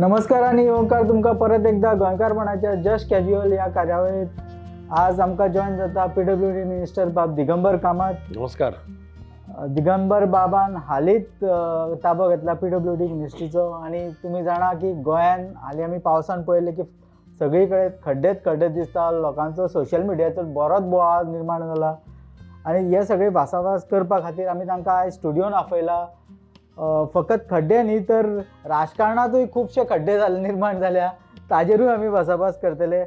नमस्कार आणि ओंकार तुमका परत एकदा गोंयकारपणाच्या जस्ट कॅज्युअल या कार्यावळीत आज आमकां जॉईन जाता PWD मिनिस्टर बाब दिगंबर कामत. नमस्कार. दिगंबर बाबान हालींच ताबो घेतला PWD मिनिस्ट्रीचो आणि तुम्ही जाणा की गोंयान हालीं आमी पावसान पळयलें की सगळीकडे खड्डेच दिसता. लोकांचो सोशल मिडियाचो बरोच बोवाळ निर्माण जाला आणि हे सगळे भासाभास करपा खातीर आमी तांकां आयज स्टुडियोन आपयला. फकत खड्डे न्ही तर राजकारणातूय खुबशे खड्डे निर्माण जाल्या, ताजेरूय आमी भासाभास करतले.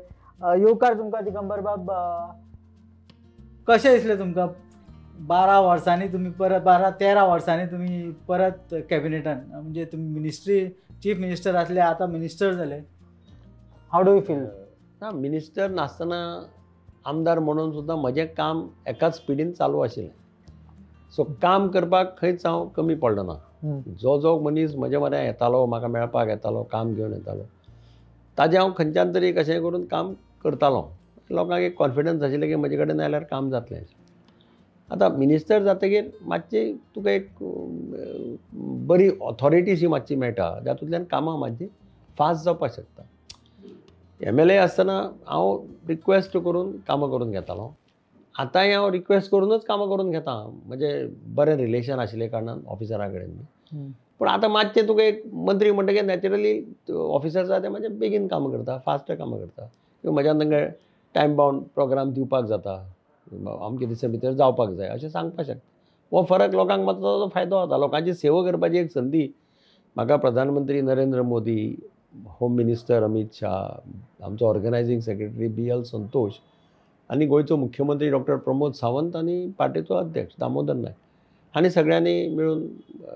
येवकार तुमकां दिगंबर बाब, कशें दिसलें तुमकां 12 वर्सांनी तुमी परत 12-13 वर्सांनी तुमी परत कॅबिनेटान म्हणजे तुमी मिनिस्ट्री चीफ मिनिस्टर आसले, आतां मिनिस्टर जाले. How do you feel? ना, मिनिस्टर नासतना आमदार म्हणून सुद्दां म्हजें काम एकाच स्पिडीन चालू आशिल्लें. सो काम करपाक खंयच हांव कमी पडलो ना. जो मनीस म्हजे म्हऱ्या येतालो, म्हाका मेळपाक येतालो, काम घेवन येतालो, ताजें हांव खंयच्यान तरी कशें करून काम करतालो. लोकांक एक कॉन्फिडन्स आशिल्लें की म्हजे कडेन आयल्यार काम जातलें. आतां मिनिस्टर जातकीर मातशी तुका एक बरी ऑथॉरिटी शी मातशी मेळटा, जातूंतल्यान कामां मातशी फास्ट जावपाक शकता. MLA आसतना हांव रिक्वेस्ट करून कामां करून घेतालो. आतांय हांव रिक्वेस्ट करूनच कामां करून घेता. म्हणजे बरें रिलेशन आशिल्ले कारणान ऑफिसरा कडेन. पूण आतां मातशें तुका एक मंत्री म्हणटकीर नॅचरली ऑफिसर्स आसा ते मातशे बेगीन कामां करता, फास्ट कामां करता. किंवां म्हज्यान तांकां टायम बावंड प्रोग्राम दिवपाक जाता, अमके दिसा भितर जावपाक जाय अशें सांगपाक शकता. हो फरक लोकांक मात्र ताजो फायदो जाता. लोकांची सेवा करपाची एक संदी म्हाका प्रधानमंत्री नरेंद्र मोदी, होम मिनिस्टर अमित शाह, आमचो ऑर्गनायझींग सेक्रेटरी BL संतोष आनी गोंयचो मुख्यमंत्री डॉ प्रमोद सावंत आनी पार्टीचो अध्यक्ष दामोदर नायक हांणी सगळ्यांनी मेळून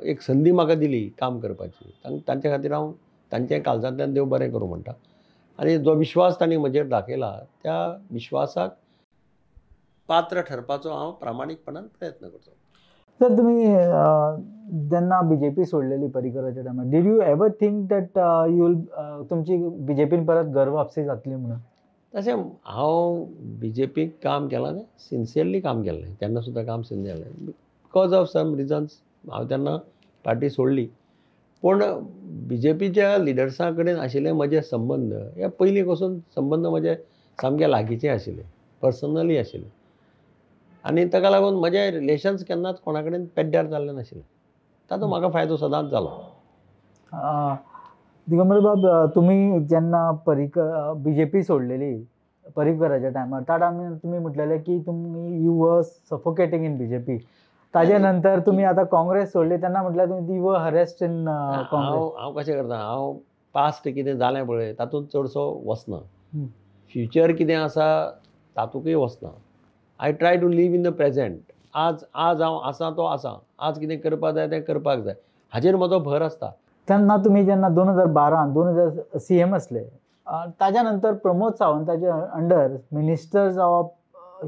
एक संदी म्हाका दिली काम करपाची. तांचे खातीर हांव तांचे काळजांतल्यान देव बरें करूं म्हणटा. आनी जो विश्वास तांणी म्हजेर दाखयला त्या विश्वासाक पात्र ठरपाचो हांव प्रामाणीकपणान प्रयत्न करतां. तर तुम्ही जेन्ना BJP सोडलेली पर्रीकराच्या टायमार, did you ever think that you will तुमची BJPन परत घर वापसी जातली म्हणून? तशें हांव BJPक काम केलां न्ही, सिन्सियरली काम केल्लें. तेन्ना सुद्दां काम sincere because of some reasons हांव तेन्ना पार्टी सोडली. पूण BJPच्या लिडर्सा कडेन आशिल्ले म्हजे संबंद हे पयलीं पासून संबंद म्हजे सामके लागींचे आशिल्ले, पर्सनली आशिल्ले. आनी ताका लागून म्हजे रिलेशन्स केन्नाच कोणा कडेन पेड्ड्यार जाल्ले नाशिल्ले. ताचो म्हाका फायदो सदांच जालो. दिगंबर बाब, तुम्ही जेन्ना BJP सोडलेली पर्रीकराच्या टायमार, त्या टायमार तुम्ही म्हटलेले की तुम्ही you were suffocating in BJP. ताजे नंतर तुम्ही आता काँग्रेस सोडली तेन्ना म्हटल्यार तुम्ही यू वर हरेस्ट इन काँग्रेस. हांव कशें करता, हांव पास्ट कितें जालें पळय तातूंत चडसो वचना. फ्युचर कितें आसा तातूंतय वचना. I try to live in the present. आज हांव आसा तो आसा. आज कितें करपाक जाय तें करपाक जाय, हाजेर म्हजो भर आसता. तेन्ना तुम्ही जेन्ना 2012 CM असले, ताज्या नंतर प्रमोद सावंताच्या अंडर मिनिस्टर जावप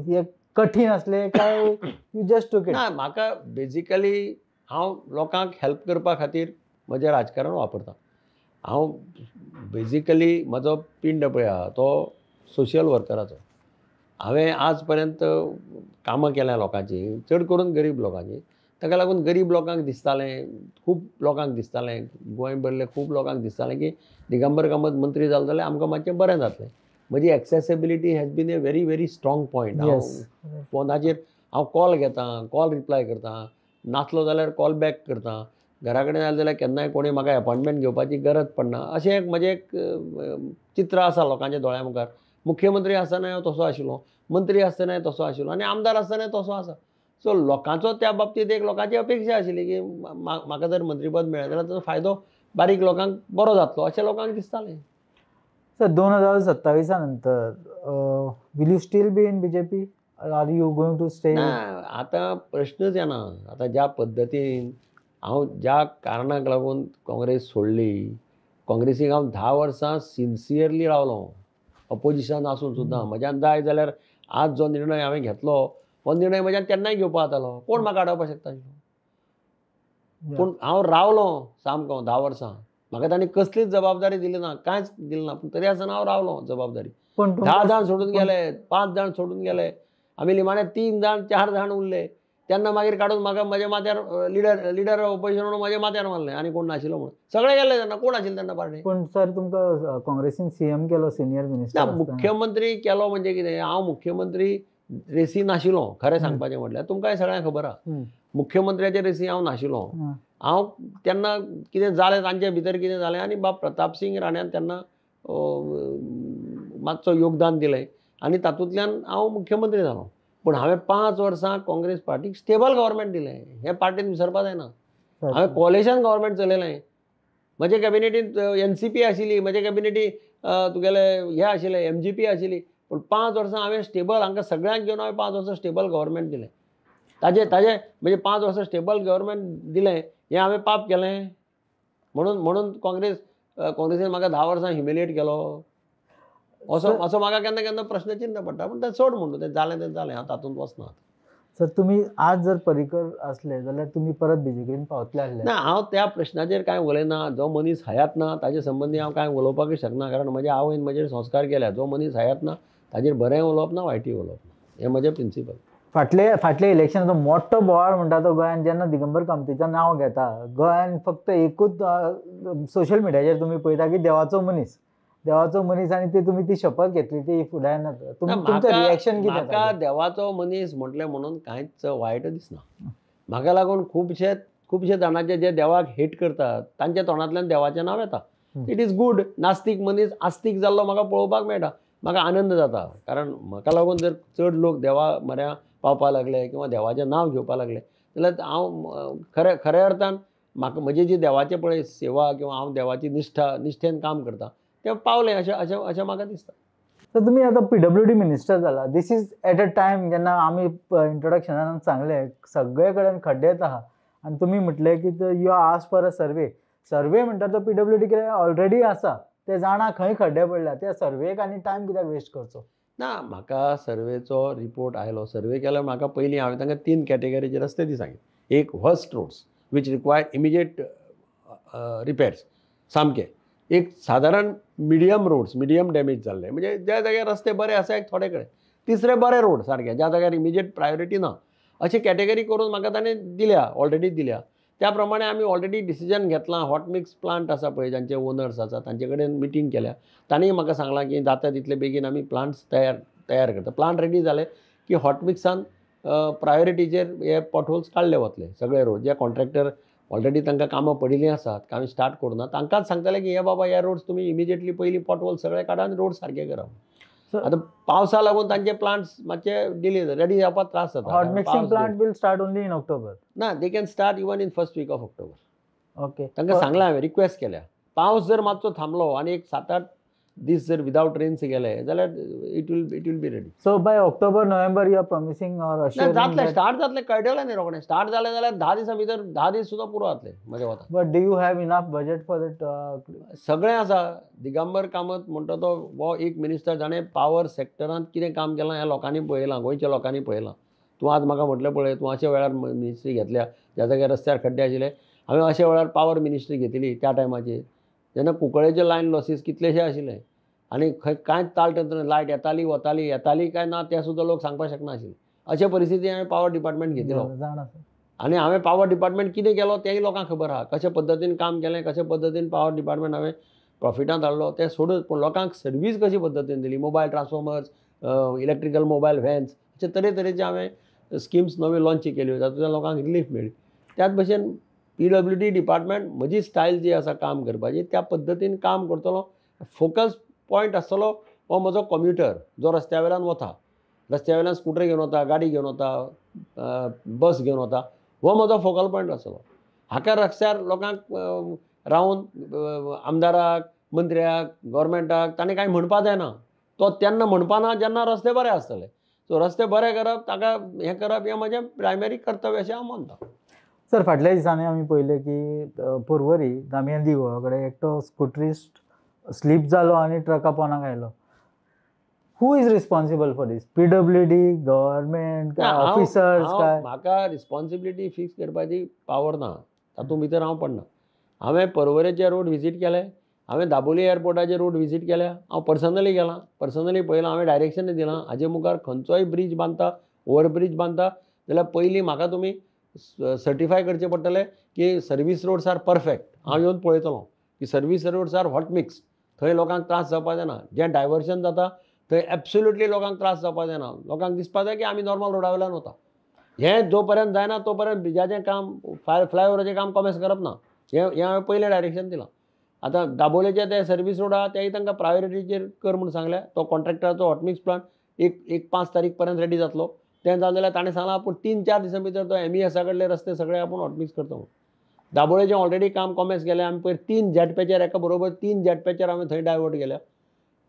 हे कठीण असले काय यू जस्ट टूक इट? ना, म्हाका बेजिकली हांव लोकांक हेल्प करपा खातीर म्हजें राजकारण वापरतां. हांव बेजिकली म्हजो पिंड पळय आहा तो सोशियल वर्कराचो. हांवें आज पर्यंत कामां केल्या लोकांची, चड करून गरीब लोकांची. ताका लागून गरीब लोकांक दिसतालें, खूब लोकांक दिसतालें, गोंय भरले खूब लोकांक दिसतालें की दिगंबर कामत मंत्री जालो जाल्यार आमकां मातशें बरें जातलें. म्हजी accessibility has been a very very strong point. हांव फोनाचेर हांव कॉल घेतां, कॉल रिप्लाय करतां, नासलो जाल्यार कॉल बॅक करतां. घरा कडेन आयले जाल्यार केन्नाय कोणी म्हाका अपॉयंटमेंट घेवपाची गरज पडना. अशें एक म्हजें एक चित्र आसा लोकांच्या दोळ्या मुखार. मुख्यमंत्री आसतनाय हांव तसो आशिल्लो, मंत्री आसतनाय तसो आशिल्लो आनी आमदार आसतनाय तसो आसा. सो लोकांचो त्या बाबतींत एक लोकांची अपेक्षा आशिल्ली की म्हाका जर मंत्रीपद मेळ्ळें जाल्यार ताचो फायदो बारीक लोकांक बरो जातलो अशें लोकांक दिसतालें. सर 2027 नंतर will you still be in BJP? Are you going to stay? ना, आतां प्रश्नच येना. आतां ज्या पद्दतीन हांव ज्या कारणाक लागून काँग्रेस सोडली, काँग्रेसीक हांव 10 वर्सां सिन्सियरली रावलो, अपोजिशन आसून सुद्दां. म्हज्यान जाय जाल्यार आज जो निर्णय हांवें घेतलो हो निर्णय म्हज्यान केन्नाय घेवपाक जातालो, कोण म्हाका अडोवपाक शकता आशिल्लो. पूण हांव रावलो सामको 10 वर्सां. म्हाका तांणी कसलीच जबाबदारी दिली ना, कांयच दिलें ना. पूण तरी आसतना हांव रावलो जबाबदारी. 10 जाण सोडून गेले, 5 जाण सोडून गेले. आमी निमाणे 3 जाण 4 जाण उरले. तेन्ना मागीर काडून म्हाका म्हज्या माथ्यार लिडर ऑपोजिशन म्हणून म्हज्या माथ्यार मारलें आनी कोण नाशिल्लो म्हणून. सगळे गेले तेन्ना, कोण आशिल्ले तेन्ना पार्टी. पण सर तुमकां काँग्रेसीन सीएम केलो सिनियर मिनिस्टर ना मुख्यमंत्री केलो म्हणजे कितें, हांव मुख्यमंत्री रेसी नाशिल्लो खरें सांगपाचें म्हटल्यार. तुमकांय सगळ्यांक खबर आहा मुख्यमंत्र्याचे रेसी हांव नाशिल्लो. हांव तेन्ना कितें जालें तांचे भितर कितें जालें आनी बाब प्रताप सिंग राण्यान तेन्ना मातसो योगदान दिलें आनी तातूंतल्यान हांव मुख्यमंत्री जालो. पूण हांवें 5 वर्सां काँग्रेस पार्टीक स्टेबल गव्हर्मेंट दिलें, हें पार्टीन विसरपा जायना. हांवें कॉलेशन गव्हर्मेंट चलयलें. म्हजे कॅबिनेटींत NCP आशिल्ली, म्हजे कॅबिनेटी तुगेले हे आशिल्ले MGP आशिल्ली. पूण 5 वर्सां हांवें स्टेबल हांकां सगळ्यांक घेवन हांवें 5 वर्सां स्टेबल गव्हर्मेंट दिलें. ताजे म्हणजे 5 वर्सां स्टेबल गव्हर्मेंट दिलें हें हांवें पाप केलें म्हणून काँग्रेसीन म्हाका 10 वर्सां ह्युमिलिएट केलो असो म्हाका केन्ना केन्ना प्रश्नचिन्ह पडटा. पूण तें सोड म्हणून तें जालें हांव तातूंत वचना. सर तुम्ही आज जर पर्रीकर असले जाल्यार तुम्ही परत BJPन पावतले आसले? ना, हांव त्या प्रश्नाचेर कांय उलयना. जो मनीस हयात ना ताचे संबंदी हांव कांय उलोवपाकूच शकना, कारण म्हज्या आवयन म्हजेर संस्कार केल्या. जो मनीस हयात ना ताचेर बरें उलोवप ना वायटूय उलोवप ना, हें म्हजें प्रिंसिपल. फाटले इलेक्शनाचो मोठो बोवाळ म्हणटा तो गोंयान जेन्ना दिगंबर कामतीचें नांव घेता, गोंयान फक्त एकूच सोशल मिडियाचेर तुमी पळयता की देवाचो मनीस आनी ते तुमी ती शपथ घेतली ती फुडारान. तुमचें रिएक्शन कितें? म्हाका देवाचो मनीस म्हटलें म्हणून कांयच वायट दिसना. म्हाका लागून खुबशे जाणांचे जे देवाक हेट करतात तांच्या तोंडांतल्यान देवाचें नांव येता. It is good. नास्तीक मनीस आस्तीक जाल्लो म्हाका पळोवपाक मेळटा, म्हाका आनंद जाता. कारण म्हाका लागून जर चड लोक देवा म्हऱ्या पावपाक लागले किंवा देवाचें नांव घेवपाक लागले जाल्यार हांव खऱ्या अर्थान म्हाका म्हजी जी देवाचे पळय सेवा किंवा हांव देवाची निश्ठेन काम करता तें पावलें अशें म्हाका दिसता. तर तुम्ही आता PWD मिनिस्टर जाला. दिस इज एट अ टायम जेन्ना आमी इंट्रोडक्शनान सांगलें सगळे कडेन खड्डेच आहा आनी तुमी म्हटलें की you are ask for a survey म्हणटा तो PWD कितें ऑलरेडी आसा, ते जाणा खंय खड्डे पडल्या, त्या सर्वेक आनी टायम कित्याक वेस्ट करचो? ना, म्हाका सर्वेचो रिपोर्ट आयलो. सर्वे केल्यार म्हाका पयलीं हांवें तांकां 3 कॅटेगरीचे रस्ते ती सांगितले. एक worst roads which require immediate repairs सामके. एक सादारण मिडियम रोड्स, मिडियम डॅमेज जाल्ले, म्हणजे ज्या जाग्यार रस्ते बरे आसा एक थोडे कडेन. तिसरे बरे रोड सारके, ज्या जाग्यार इमिजिएट प्रायोरिटी ना, अशी कॅटेगरी करून म्हाका ताणें दिल्या, ऑलरेडी दिल्या. त्या प्रमाणे आमी ऑलरेडी डिसिजन घेतलां. हॉट मिक्स प्लांट आसा पळय, जांचे ओनर्स आसा तांचे कडेन मिटींग केल्या. तांणी म्हाका सांगलां की जाता तितले बेगीन आमी प्लांट्स तयार करता. प्लांट रेडी जाले की हॉट मिक्सान प्रायोरिटीचेर हे पॉटहोल्स काडले वतले सगळे रोड. जे कॉन्ट्रॅक्टर ऑलरेडी तांकां कामां पडिल्लीं आसात, हांवें स्टार्ट करूं ना, तांकांच सांगतले की हे बाबा हे रोड्स तुमी इमिजिएटली पयलीं पॉटहोल सगळे काडा आनी रोड सारके करा. आतां पावसा लागून तांचे प्लांट्स मातशे डिले रेडी जावपाक त्रास जाता. Hot mixing plant will start only in October? ना, they can start even in first week of October. Okay. तांकां सांगलां हांवें, रिक्वेस्ट केल्या. पावस जर मातसो थांबलो आनी एक 7-8 दीस जर विदाउट रेन्स गेले जाल्यार it will be ready. So by October November you are promising or जातले, स्टार्ट जातले, कळटलें न्ही रोखडें. स्टार्ट जालें जाल्यार 10 दिसां भितर 10 दीस सुद्दां पुरो जातले म्हज्या वता. But do you have enough budget for it? सगळें आसा. दिगंबर कामत म्हणटा तो हो एक मिनिस्टर, जाणें पावर सेक्टरांत कितें काम केलां हें लोकांनी पळयलां, गोंयच्या लोकांनी पळयलां. तूं आज म्हाका म्हटलें पळय, तूं अशे वेळार मिनिस्ट्री घेतल्या ज्या जाग्यार रस्त्यार खड्डे आशिल्ले. हांवें अशे वेळार पावर मिनिस्ट्री घेतिली त्या टायमाचेर, जेन्ना कुंकळेचे लायन लॉसीस कितलेशे आशिल्ले आनी खंय कांयच ताळतंत्र, लायट येताली काय ना तें सुद्दां लोक सांगपाक शकनाशिल्ले. अशे परिस्थितींत हांवें पावर डिपार्टमेंट घेतिलो आनी हांवें पावर डिपार्टमेंट कितें केलो तेंय लोकांक खबर आहा. कशे पद्दतीन काम केलें, कशे पद्दतीन पावर डिपार्टमेंट हांवें प्रॉफिटांत हाडलो तें सोडून, पूण लोकांक सर्वीस कशी पद्दतीन दिली. Mobile transformers, electrical mobile vans, अशे तरेतरेचे हांवें स्किम्स नव्यो लॉन्च केल्यो, जातूंतल्यान लोकांक रिलीफ मेळ्ळी. त्याच भशेन PWD डिपार्टमेंट म्हजी स्टायल जी आसा काम करपाची त्या पद्दतीन काम करतलो. फोकस पॉयंट आसतलो हो म्हजो कम्युटर, जो रस्त्या वयल्यान वता, रस्त्या वयल्यान स्कुटर घेवन वता, गाडी घेवन वता, बस घेवन वता, हो म्हजो फोकल पॉयंट आसतलो. हाका रस्त्यार लोकांक रावन आमदाराक, मंत्र्याक, गव्हर्मेंटाक ताणें कांय म्हणपा जायना. तो तेन्ना म्हणपाना जेन्ना रस्ते बरे आसतले. सो रस्ते बरे करप, ताका हें करप, हें म्हजें प्रायमरी कर्तव्य अशें हांव मानतां. सर फाटल्या दिसांनी आमी पळयलें की पर्वरी दामियांदी गोवा कडेन एकटो स्कुटरिस्ट स्लीप जालो आनी ट्रका पोंदाक आयलो. Who is responsible for this? PWD, government काय ऑफिसर्स काय? म्हाका रिस्पॉन्सिबिलिटी फिक्स करपाची पावर ना, तातूंत भितर हांव पडना. हांवें पर्वरेचे रोड विजीट केले, हांवें दाबोली एअरपोर्टाचे रोड विजीट केल्या, हांव पर्सनली गेलां, पर्सनली पळयलां, हांवें डायरेक्शन दिलां. हाजे मुखार खंयचोय ब्रीज बांदता, ओवर ब्रीज बांदता जाल्यार पयलीं म्हाका तुमी सर्टिफाय करचें पडटलें की सर्वीस रोड्स आर परफेक्ट. हांव येवन पळयतलो की service roads are hot mix. थंय लोकांक त्रास जावपाक जायना. जें डायवर्शन जाता थंय एब्सोल्युटली लोकांक त्रास जावपाक जायना. लोकांक दिसपाक जाय की आमी नॉर्मल रोडा वयल्यान वता. हें जो पर्यंत जायना तो पर्यंत ब्रिजाचें काम फ्लायओवराचें काम कॉमेस करप ना. हें हांवें पयलें डायरेक्शन दिलां. आतां दाबोलेचे ते सर्वीस रोड आहा तेय तांकां प्रायोरिटीचेर कर म्हूण सांगल्या. तो कॉन्ट्रॅक्टराचो हॉट मिक्स प्लांट एक 5 तारीख पर्यंत रेडी जातलो. तें जालें जाल्यार ताणें सांगलां आपूण 3-4 दिसां भितर तो MESA कडले रस्ते सगळे आपूण हॉट मिक्स करता म्हणून. दाबोळेचें ऑलरेडी काम कॉमेस केलें. आमी पयर 3 जेट पॅचर एका बरोबर 3 जेट पॅचर आमी थंय डायवर्ट केल्या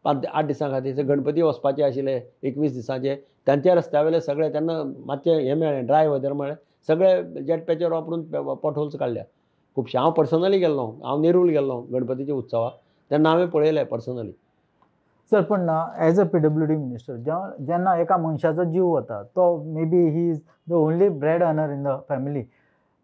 5-8 दिसां खातीर. गणपती वचपाचे आशिल्ले 21 दिसांचे. तांचे रस्त्या वयले सगळे तेन्ना मातशें हें मेळ्ळें ड्राय वेदर मेळ्ळें. सगळे जेट पॅचर वापरून पॉटहोल्स काडल्या खुबशे. हांव पर्सनली गेल्लो. हांव नेरूल गेल्लो गणपतीच्या उत्सवाक. तेन्ना हांवें पळयलें पर्सनली. सर पण एज अ PWD मिनिस्टर जेन्ना एका मनशाचो जीव वता तो may be he is the only bread earner in the family.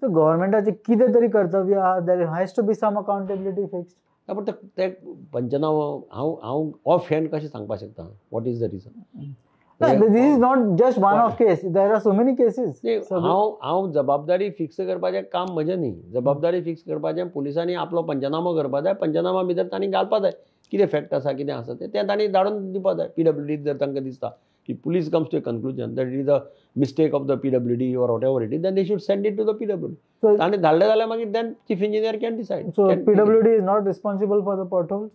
तर गव्हर्मेंटाचें कितें तरी कर्तव्य आहा. There has to be some accountability fixed. पूण ते पंचनामो हांव ऑफ हँड कशें सांगपाक शकता what is the reason. This is not just one of case. There are so many cases. हांव जबाबदारी फिक्स करपाचें काम म्हजें न्ही. जबाबदारी फिक्स करपाचें पुलिसांनी आपलो पंचनामो करपा जाय. पंचनामा भितर तांणी घालपा जाय कितें फॅक्ट आसा कितें आसा तें तांणी धाडून दिवपा जाय. PWD जर तांकां दिसता की police comes to conclusion that it is a mistake of the PWD or whatever it is, then they should send it to the PWD. तांणी धाडलें जाल्यार मागीर then chief engineer can decide. So PWD is not responsible for the potholes.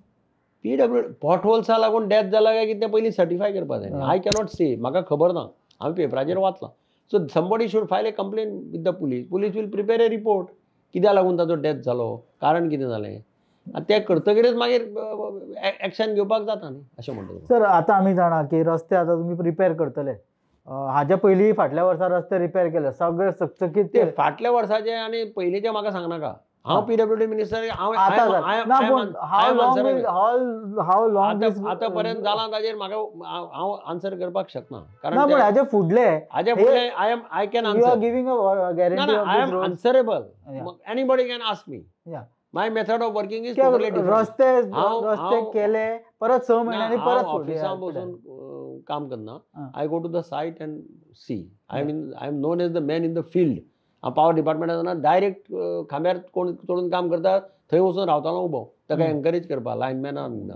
PWD पॉटहोल्सा लागून death जाला काय कितें पयलीं certify करपा जाय. I cannot say. म्हाका खबर ना. हांवें पेपराचेर वाचलां. So somebody should file a complaint with the police. Police will prepare a report. कित्याक लागून ताचो डेथ जालो, कारण कितें जालें. आनी तें करतकीरच मागीर एक्शन घेवपाक जाता न्ही अशें म्हणटा. सर आतां आमी जाणा की रस्ते आतां तुमी रिपेर करतले. हाज्या पयलीं फाटल्या वर्सा रस्ते रिपेर केले सगळे चकचकीत. ते फाटल्या वर्साचे आनी पयलींचे म्हाका सांगनाका. हांव PWD मिनिस्टर हाव लॉंग आतां पर्यंत जालां ताजेर म्हाका हांव आन्सर करपाक शकना. कारण हाजे फुडले I can answer. Giving a guarantee of I am answerable. Anybody can ask me. My method of working is totally different. रस्ते केले परत 6 महिन्यांनी परत ऑफिसांत बसून काम करना. I go to the site and see. I am known as the man in the field. हांव पावर डिपार्टमेंटान डायरेक्ट खांब्यार कोण चडून काम करता थंय वचून रावतालो उबो ताका एनकरेज करपाक लायनमॅनांक.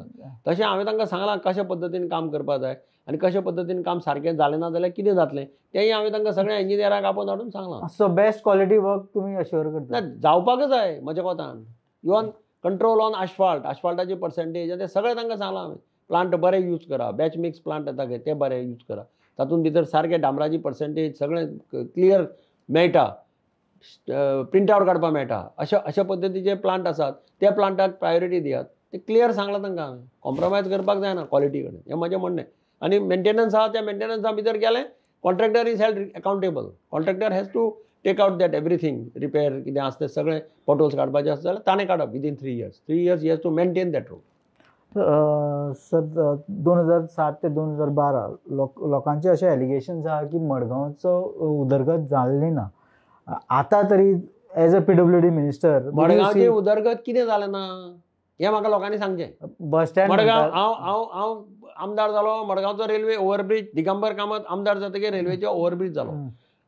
तशें हांवें तांकां सांगलां कशे पद्दतीन काम करपाक जाय आनी कशे पद्दतीन काम सारकें जालें ना जाल्यार कितें जातलें तेंय हांवें तांकां सगळ्या इंजिनियरांक आपोवन धाडून सांगलां. सो बेस्ट क्वॉलिटी वर्क तुमी अश्योर करता. जावपाकच जाय म्हज्या कोतान. इवन कंट्रोल ऑन आशफाल्टाची पर्सेंटेज तें सगळें तांकां सांगलां हांवें. प्लांट बरें यूज करा. बॅच मिक्स प्लांट येता पळय ते बरें यूज करा. तातूंत भितर सारकें डांबराची पर्सेंटेज सगळें क्लियर मेळटा. प्रिंट आवट काडपाक मेळटा. अशा पद्दतीचे प्लांट आसात त्या प्लांटाक प्रायोरिटी दियात. ते क्लियर सांगलां तांकां हांवें. कॉम्प्रोमायज करपाक जायना क्वॉलिटी कडेन. हें म्हजें म्हणणें. आनी मेंटेनन्स आहा त्या मेंटेनन्सा भितर गेलें contractor is held accountable. Contractor has to take out that everything. Repair कितें आसता तें सगळें पॉटहोल्स काडपाचें आसता जाल्यार ताणें काडप within 3 years. 3 years he has to maintain that road. Sir 2007 ते 2012 लोकांचे अशे एलिगेशन्स आहा की मडगांवचो उदरगत जाल्ली ना. आतां तरी एज अ PWD मिनिस्टर मडगांवची उदरगत कितें जालें ना हें म्हाका लोकांनी सांगचें. बस स्टँड मडगांव हांव आमदार जालो. मडगांवचो रेल्वे ओव्हरब्रीज दिगंबर कामत आमदार जातकीर रेल्वेचो ओव्हरब्रीज जालो.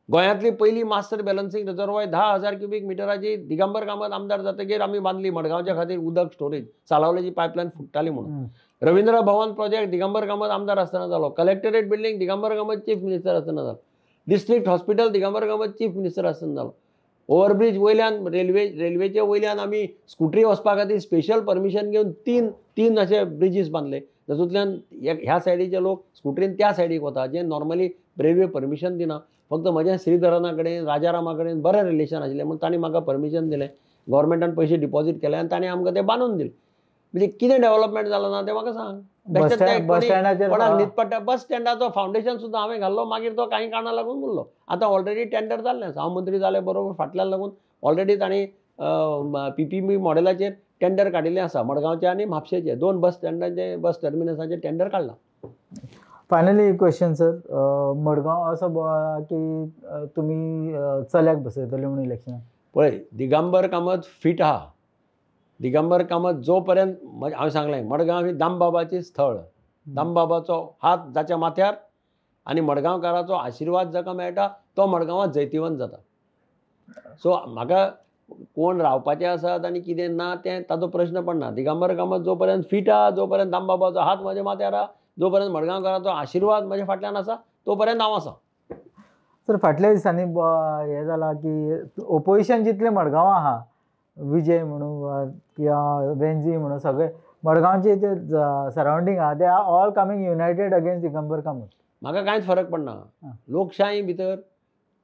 गोंयांतली पयली मास्टर बॅलन्सिंग रिजर्वायर 10,000 क्युबिक मिटराची दिगंबर कामत आमदार जातकीर आमी बांदली मडगांवच्या खातीर उदक स्टोरेज. सालावलेची पायपलायन फुट्टाली म्हणून. रवींद्र भवन प्रोजेक्ट दिगंबर कामत आमदार आसतना जालो. Collectorate building Digambar Kamat chief minister आसतना जालो. District hospital Digambar Kamat chief minister आसतना जालो. ओव्हरब्रीज वयल्यान रेल्वेचे वयल्यान आमी स्कुटरी वचपा खातीर स्पेशल परमिशन घेवन तीन अशे ब्रिजीस बांदले. तातूंतल्यान ह्या सायडीचे लोक स्कुटरीन त्या सायडीक वता जे नॉर्मली रेल्वे परमिशन दिना. फक्त म्हजें श्रीधरना कडेन राजारामा कडेन बरें रिलेशन आशिल्लें म्हूण तांणी म्हाका परमिशन दिलें. गव्हर्मेंटान पयशे डिपॉझीट केले आनी ताणें आमकां तें बांदून दिलें. म्हणजे कितें डेव्हलपमेंट जालो ना तें म्हाका सांग. कोणाक न्हीद पडटा. बस स्टँडाचो फावंडेशन सुद्दां हांवें घाल्लो. मागीर तो कांय कारणां लागून उरलो. आतां ऑलरेडी टेंडर जाल्लें आसा. हांव मंत्री जाले बरोबर फाटल्यान लागून ऑलरेडी तांणी PPP मॉडेलाचेर टेंडर काडिल्लें आसा. मडगांवचे आनी म्हापशेचे 2 बस स्टँडाचे बस टर्मिनसाचेर टेंडर काडलां. Finally question sir. मडगांव असो की तुमी चल्याक बसयतले म्हणून इलेक्शन पळय दिगंबर कामत फीट आहा. दिगंबर कामत जो पर्यंत हांवें सांगलें मडगांव ही दामबाबाची स्थळ. दामबाबाचो हात जाच्या माथ्यार आनी मडगांवकाराचो आशिर्वाद जाका मेळटा तो मडगांवांत जैतिवंत जाता. सो म्हाका कोण रावपाचे आसात आनी कितें ना तें ताचो प्रश्न पडना. दिगंबर कामत जो पर्यंत फीट आहा, जो पर्यंत दामबाबाचो हात म्हज्या माथ्यार आहा, जो पर्यंत मडगांवकाराचो आशिर्वाद म्हज्या फाटल्यान आसा तो पर्यंत हांव आसा. सर फाटल्या दिसांनी हें जालां की ओपोजिशन जितलें मडगांवां आहा, विजय म्हणून किंवा बेंजी म्हणून सगळे मडगांवचे जे सरावंडींग आहा they are all coming United against Digambar Kamat. म्हाका कांयच फरक पडना. लोकशाये भितर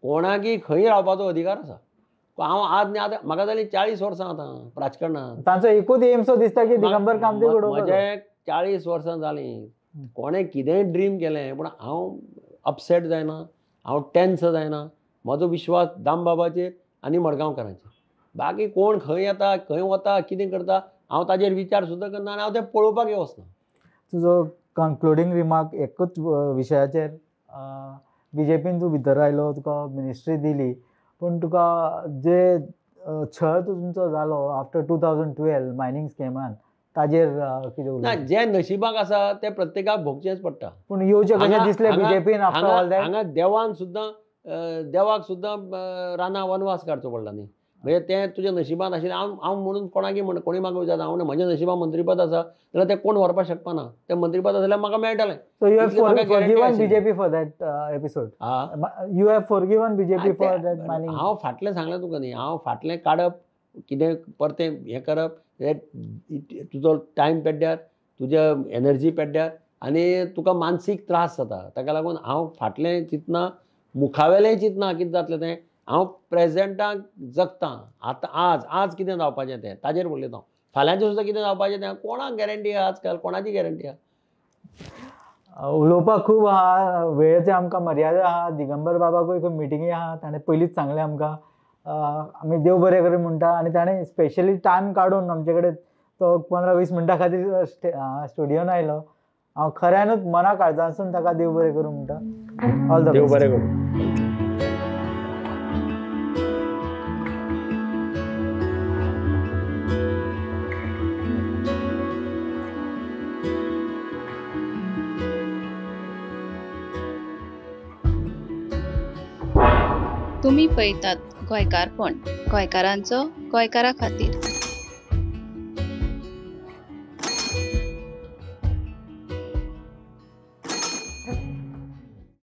कोणाकय खंय रावपाचो अधिकार आसा. हांव आज न्ही आतां म्हाका जालीं 40 वर्सां आतां राजकारणांत. तांचो एकूच एम सो दिसता की दिगंबर कामती घडोवपाचो. म्हजे 40 वर्सां जालीं. कोणें कितेंय ड्रीम केलें पूण हांव अपसेट जायना, हांव टेन्स जायना. म्हजो विश्वास दामबाबाचेर आनी मडगांवकारांचेर. बाकी कोण खंय येता, खंय वता, कितें करता हांव ताजेर विचार सुद्दां करना आनी हांव तें पळोवपाकय वचना. तुजो कन्क्लुडींग रिमार्क एकूच विशयाचेर. BJPन तूं भितर आयलो, तुका मिनिस्ट्री दिली, पूण तुका जे छळ तुमचो जालो आफ्टर 2012 मायनींग स्कॅमान ताजेर कितें ना, उलयता? जें नशिबाक आसा तें प्रत्येकाक भोगचेंच पडटा. पूण येवचें कशें दिसलें BJPन आफ्टर ऑल दॅट? हांगा देवाक सुद्दां रानां वनवास काडचो पडला न्ही. म्हणजे तें तुज्या नशिबान आशिल्लें. हांव म्हणून कोणाकय कोणी म्हाका विचारता, हांव म्हज्या नशिबान मंत्रीपद आसा जाल्यार तें कोण व्हरपाक शकपाना. तें मंत्रीपद आसा जाल्यार म्हाका मेळटलें. So you have इतली म्हाका guarantee forgiven आशिल्ली. BJP for that episode? You have forgiven BJP for that mining? हांव फाटलें सांगलें तुका न्ही. हांव फाटलें काडप, कितें परतें हें करप, तुजो टायम पेड्ड्यार, तुज्या एनर्जी पेड्ड्यार आनी तुका मानसीक त्रास जाता. ताका लागून हांव फाटलें चिंतना, मुखावेलें चिंतना कितें जातलें तें. हांव प्रेजेंटाक जगतां. आतां आज कितें जावपाचें तें ताजेर उलयता. फाल्यांचें सुद्दां कितें जावपाचें तें कोणाक गॅरंटी आहा आजकाल? कोणाची गॅरंटी आहा? उलोवपाक खूब आहा, वेळेचें आमकां मर्यादा आहा. दिगंबर बाबाकूय खंय मिटिंगी आहा, ताणें पयलींच सांगलें आमकां. आमी देव बरें करूं म्हणटा आनी ताणें स्पेशली टायम काडून आमचे कडेन तो 15-20 मिनटां खातीर स्टुडियोन आयलो. हांव खऱ्यानूच मना काळजांसून ताका देव बरें करूं म्हणटा. ऑल द देव बेस्ट. बरें करूं. तुम्ही पळयतात गोंयकारपण, गोंयकारांचो गोंयकारा खातीर.